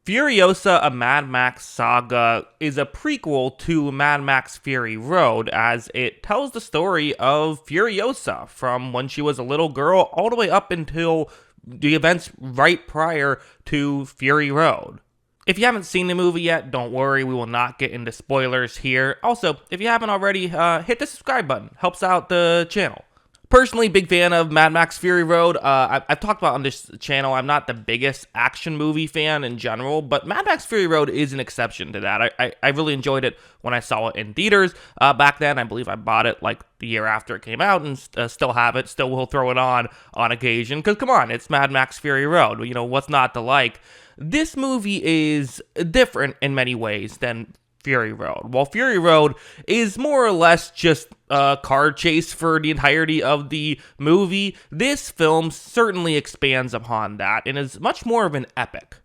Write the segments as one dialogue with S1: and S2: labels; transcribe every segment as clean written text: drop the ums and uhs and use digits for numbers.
S1: Furiosa, a Mad Max saga, is a prequel to Mad Max Fury Road, as it tells the story of Furiosa from when she was a little girl all the way up until the events right prior to Fury Road. If you haven't seen the movie yet, don't worry, we will not get into spoilers here. Also, if you haven't already, hit the subscribe button. Helps out the channel. Personally, big fan of Mad Max Fury Road. I've talked about on this channel, I'm not the biggest action movie fan in general, but Mad Max Fury Road is an exception to that. I really enjoyed it when I saw it in theaters back then. I believe I bought it like the year after it came out and still have it, still will throw it on occasion, because come on, it's Mad Max Fury Road. You know, what's not to like? This movie is different in many ways than Fury Road. While Fury Road is more or less just a car chase for the entirety of the movie, this film certainly expands upon that and is much more of an epic.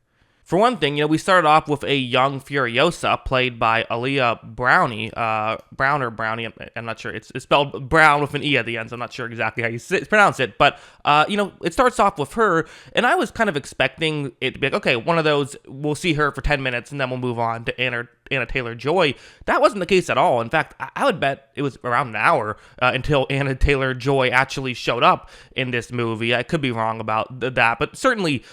S1: For one thing, we started off with a young Furiosa played by Aaliyah Brownie, Brown or Brownie, I'm not sure. It's spelled Brown with an E at the end, so I'm not sure exactly how you pronounce it. But, it starts off with her, and I was kind of expecting it to be like, okay, one of those, we'll see her for 10 minutes, and then we'll move on to Anna Taylor-Joy. That wasn't the case at all. In fact, I would bet it was around an hour until Anna Taylor-Joy actually showed up in this movie. I could be wrong about that, but certainly,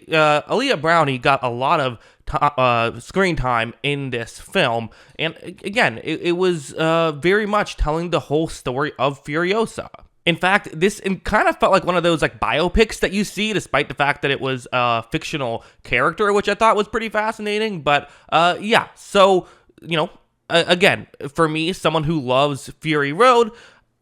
S1: Aaliyah Brownie got a lot of screen time in this film, and again, it was very much telling the whole story of Furiosa. In fact, this kind of felt like one of those like biopics that you see, despite the fact that it was a fictional character, which I thought was pretty fascinating. But so again, for me, someone who loves Fury Road,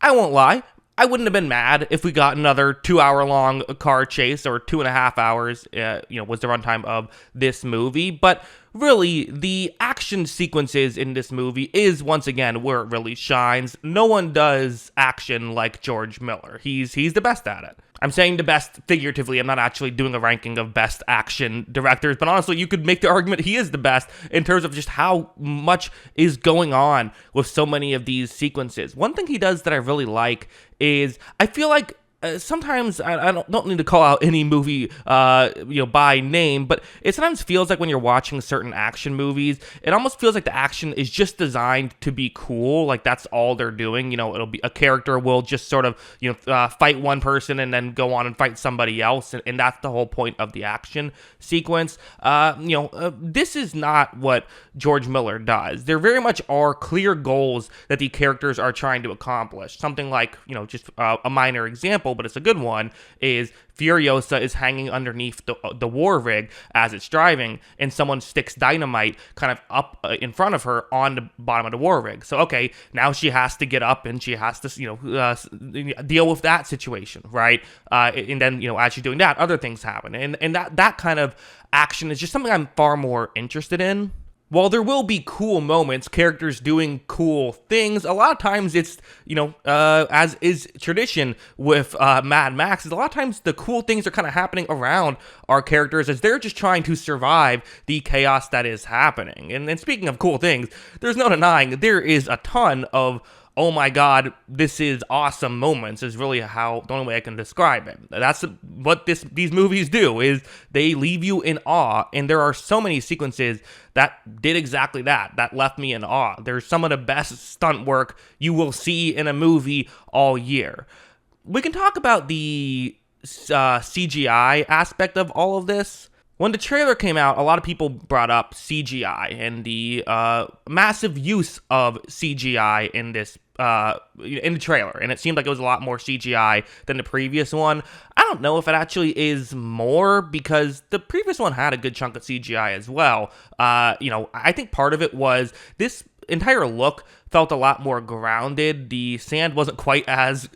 S1: I won't lie, I wouldn't have been mad if we got another 2-hour-long car chase, or 2.5 hours, was the runtime of this movie. But really, the action sequences in this movie is, once again, where it really shines. No one does action like George Miller. He's the best at it. I'm saying the best figuratively. I'm not actually doing a ranking of best action directors, but honestly, you could make the argument he is the best in terms of just how much is going on with so many of these sequences. One thing he does that I really like is, I feel like sometimes I don't need to call out any movie, by name, but it sometimes feels like when you're watching certain action movies, it almost feels like the action is just designed to be cool. Like that's all they're doing. It'll be a character will just sort of, fight one person and then go on and fight somebody else, and that's the whole point of the action sequence. This is not what George Miller does. There very much are clear goals that the characters are trying to accomplish. Something like, just a minor example, but it's a good one, is Furiosa is hanging underneath the war rig as it's driving, and someone sticks dynamite kind of up in front of her on the bottom of the war rig. So, okay, now she has to get up and she has to, deal with that situation, right? And then, as she's doing that, other things happen. And that kind of action is just something I'm far more interested in. While there will be cool moments, characters doing cool things, a lot of times it's, as is tradition with Mad Max, is a lot of times the cool things are kind of happening around our characters as they're just trying to survive the chaos that is happening. And speaking of cool things, there's no denying there is a ton of, oh my god, this is awesome moments, is really the only way I can describe it. That's what these movies do, is they leave you in awe, and there are so many sequences that did exactly that left me in awe. There's some of the best stunt work you will see in a movie all year. We can talk about the CGI aspect of all of this. When the trailer came out, a lot of people brought up CGI and the massive use of CGI in this in the trailer, and it seemed like it was a lot more CGI than the previous one. I don't know if it actually is more, because the previous one had a good chunk of CGI as well. I think part of it was this entire look felt a lot more grounded. The sand wasn't quite as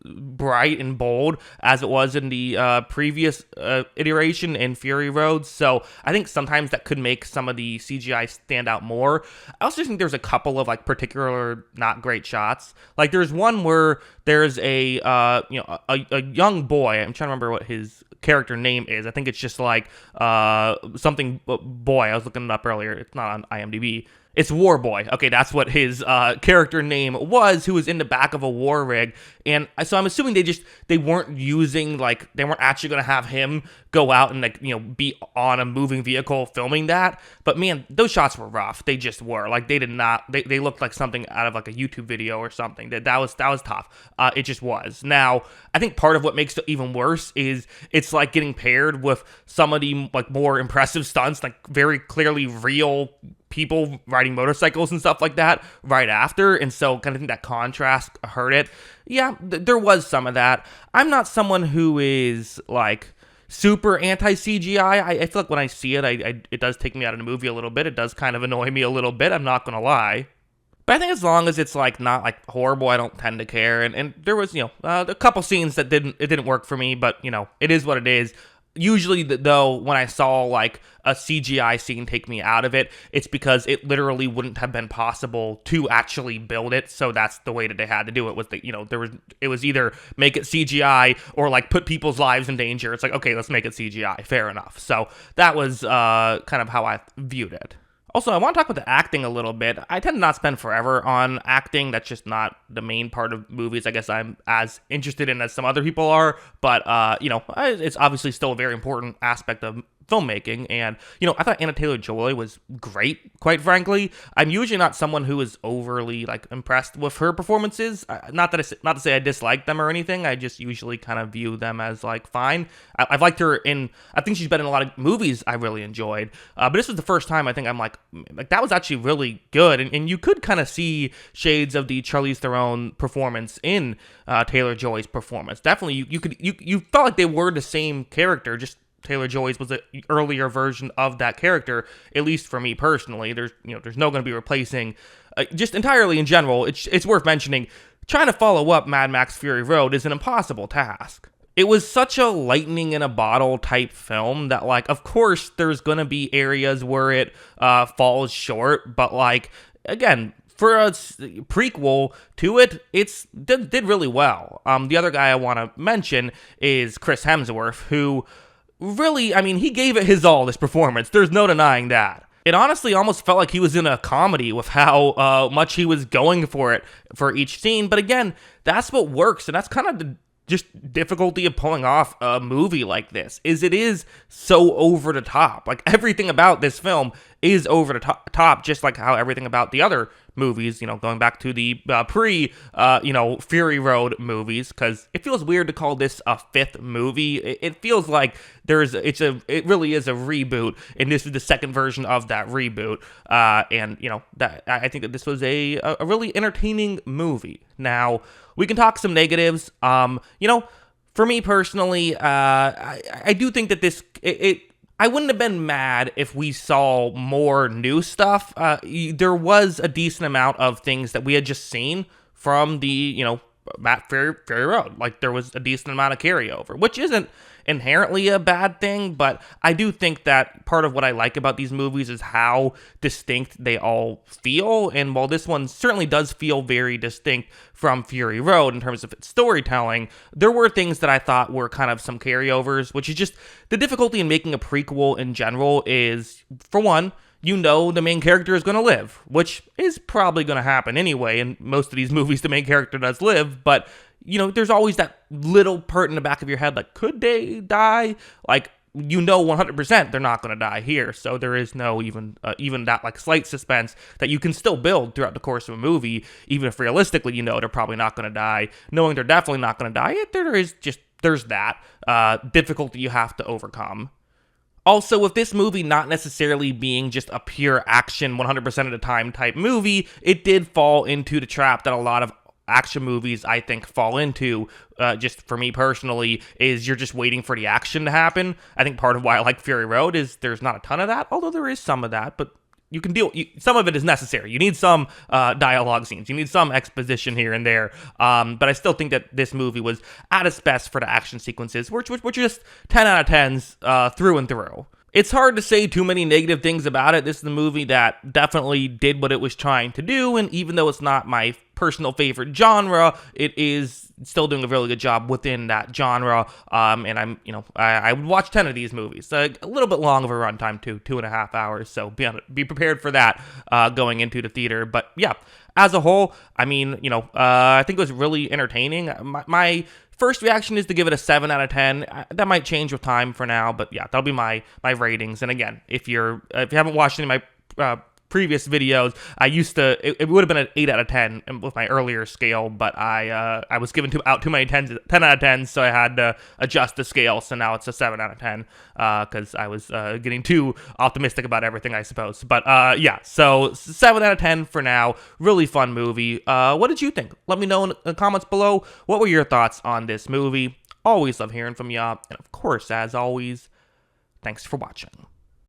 S1: bright and bold as it was in the previous iteration in Fury Road. So I think sometimes that could make some of the CGI stand out more. I also think there's a couple of particular not great shots. Like there's one where there's a young boy. I'm trying to remember what his character name is. I think it's just something boy. I was looking it up earlier. It's not on IMDb. It's War Boy. Okay, that's what his character name was, who was in the back of a war rig. And so I'm assuming they weren't using, they weren't actually going to have him go out and like, be on a moving vehicle filming that. But man, those shots were rough. They just were. Like they did not. They looked like something out of like a YouTube video or something. That was tough. It just was. Now I think part of what makes it even worse is it's like getting paired with some of the like more impressive stunts, like very clearly real people riding motorcycles and stuff like that right after, and so kind of think that contrast hurt it. Yeah, there was some of that. I'm not someone who is like super anti-CGI. I feel like when I see it, it does take me out of the movie a little bit. It does kind of annoy me a little bit, I'm not gonna lie. But I think as long as it's like not like horrible, I don't tend to care. And there was a couple scenes that didn't work for me, but it is what it is. Usually, though, when I saw like a CGI scene take me out of it, it's because it literally wouldn't have been possible to actually build it. So that's the way that they had to do it. Was it was either make it CGI or like put people's lives in danger. It's like, okay, let's make it CGI. Fair enough. So that was kind of how I viewed it. Also, I want to talk about the acting a little bit. I tend to not spend forever on acting. That's just not the main part of movies I guess I'm as interested in as some other people are. But, it's obviously still a very important aspect of filmmaking. And, I thought Anna Taylor-Joy was great, quite frankly. I'm usually not someone who is overly, like, impressed with her performances. Not to say I dislike them or anything. I just usually kind of view them as, like, fine. I've liked her I think she's been in a lot of movies I really enjoyed. But this was the first time I think I'm like that was actually really good. And you could kind of see shades of the Charlize Theron performance in Taylor-Joy's performance. Definitely, you felt like they were the same character, just Taylor-Joy's was an earlier version of that character, at least for me personally. There's no going to be replacing, just entirely in general, it's worth mentioning, trying to follow up Mad Max Fury Road is an impossible task. It was such a lightning in a bottle type film that, like, of course there's going to be areas where it falls short, but, like, again, for a prequel to it, did really well. The other guy I want to mention is Chris Hemsworth, who really, I mean, he gave it his all, this performance. There's no denying that. It honestly almost felt like he was in a comedy with how much he was going for it for each scene. But again, that's what works, and that's kind of the just difficulty of pulling off a movie like this, is it is so over the top. Like, everything about this film is over the top, just like how everything about the other movies, going back to the Fury Road movies, because it feels weird to call this a fifth movie. It feels like it really is a reboot, and this is the second version of that reboot. And that I think that this was a really entertaining movie. Now, we can talk some negatives. For me personally, I do think that I wouldn't have been mad if we saw more new stuff. There was a decent amount of things that we had just seen from the, Fury Road. Like, there was a decent amount of carryover, which isn't inherently a bad thing, but I do think that part of what I like about these movies is how distinct they all feel. And while this one certainly does feel very distinct from Fury Road in terms of its storytelling, there were things that I thought were kind of some carryovers, which is just the difficulty in making a prequel in general is, for one, the main character is going to live, which is probably going to happen anyway. In most of these movies, the main character does live, but there's always that little part in the back of your head, like, could they die? Like, 100% they're not going to die here. So there is no even that, like, slight suspense that you can still build throughout the course of a movie, even if realistically, they're probably not going to die. Knowing they're definitely not going to die, there's that difficulty you have to overcome. Also, with this movie not necessarily being just a pure action 100% of the time type movie, it did fall into the trap that a lot of action movies, I think, fall into, just for me personally, is you're just waiting for the action to happen. I think part of why I like Fury Road is there's not a ton of that, although there is some of that, but you can some of it is necessary. You need some dialogue scenes. You need some exposition here and there. But I still think that this movie was at its best for the action sequences, which just 10 out of 10s through and through. It's hard to say too many negative things about it. This is a movie that definitely did what it was trying to do, and even though it's not my personal favorite genre, it is still doing a really good job within that genre. And I would watch 10 of these movies. A little bit long of a runtime too, 2.5 hours. So be prepared for that going into the theater. But yeah, as a whole, I mean, I think it was really entertaining. My first reaction is to give it a 7 out of 10. That might change with time for now, but yeah, that'll be my ratings. And again, if you haven't watched any of my previous videos, I used to, it would have been an 8 out of 10 with my earlier scale, but I was given out too many 10 out of 10, so I had to adjust the scale, so now it's a 7 out of 10, because I was getting too optimistic about everything, I suppose. But yeah, so 7 out of 10 for now. Really fun movie. What did you think? Let me know in the comments below. What were your thoughts on this movie? Always love hearing from y'all, and of course, as always, thanks for watching.